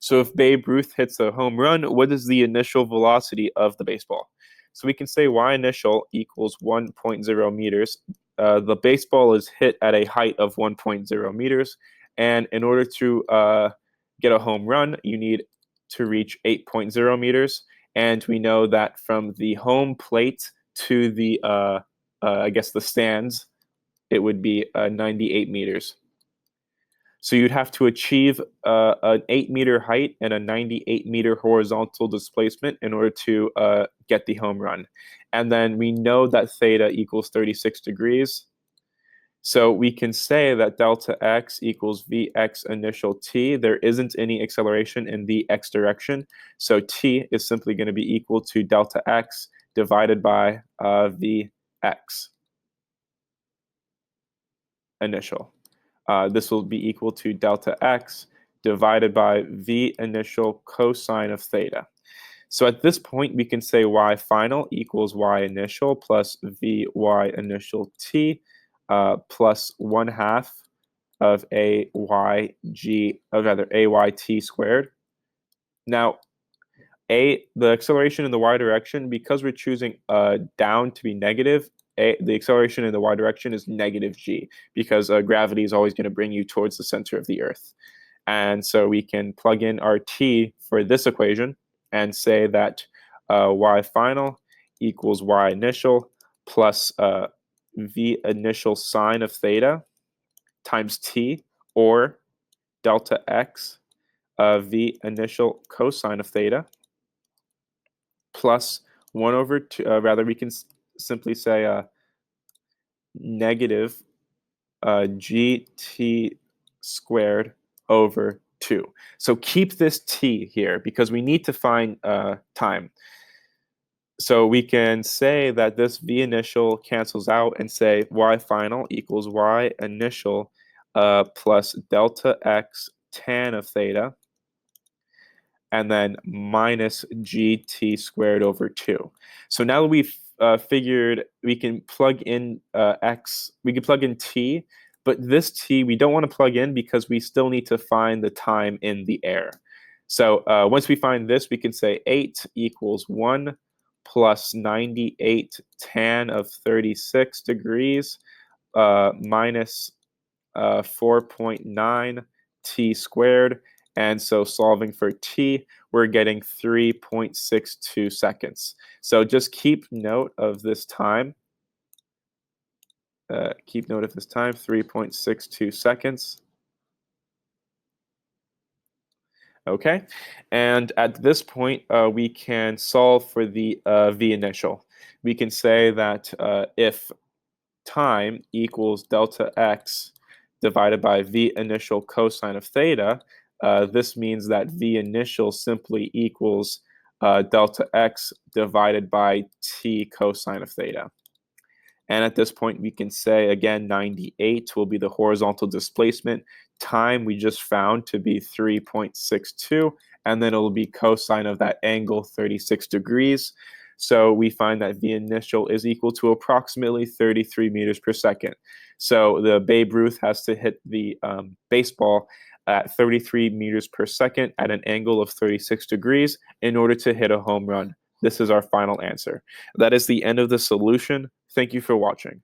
So if Babe Ruth hits a home run, what is the initial velocity of the baseball? So we can say y initial equals 1.0 meters. The baseball is hit at a height of 1.0 meters. And in order to get a home run, you need to reach 8.0 meters. And we know that from the home plate to the, I guess, the stands, it would be 98 meters. So you'd have to achieve an 8-meter height and a 98-meter horizontal displacement in order to get the home run. And then we know that theta equals 36 degrees. So we can say that delta x equals vx initial t. There isn't any acceleration in the x direction. So t is simply going to be equal to delta x divided by vx initial. This will be equal to delta x divided by v initial cosine of theta. So at this point, we can say y final equals y initial plus vy initial t plus 1/2 of ayt squared. Now, the acceleration in the y direction, because we're choosing down to be negative, the acceleration in the y direction is negative g, because gravity is always going to bring you towards the center of the Earth. And so we can plug in our t for this equation and say that y final equals y initial plus v initial sine of theta times t, or delta x v initial cosine of theta plus 1 over 2, rather we can simply say negative gt squared over 2. So keep this t here because we need to find time. So we can say that this v initial cancels out and say y final equals y initial plus delta x tan of theta, and then minus gt squared over 2. So now that we've figured we can plug in we can plug in t, but this t we don't want to plug in because we still need to find the time in the air. So once we find this, we can say 8 equals 1 plus 98 tan of 36 degrees minus 4.9 t squared. And so solving for t, we're getting 3.62 seconds. So just keep note of this time. 3.62 seconds. Okay, and at this point, we can solve for the v initial. We can say that if time equals delta x divided by v initial cosine of theta, this means that v initial simply equals delta x divided by t cosine of theta. And at this point, we can say, again, 98 will be the horizontal displacement. Time we just found to be 3.62, and then it'll be cosine of that angle, 36 degrees. So we find that v initial is equal to approximately 33 meters per second. So the Babe Ruth has to hit the baseball at 33 meters per second at an angle of 36 degrees in order to hit a home run. This is our final answer. That is the end of the solution. Thank you for watching.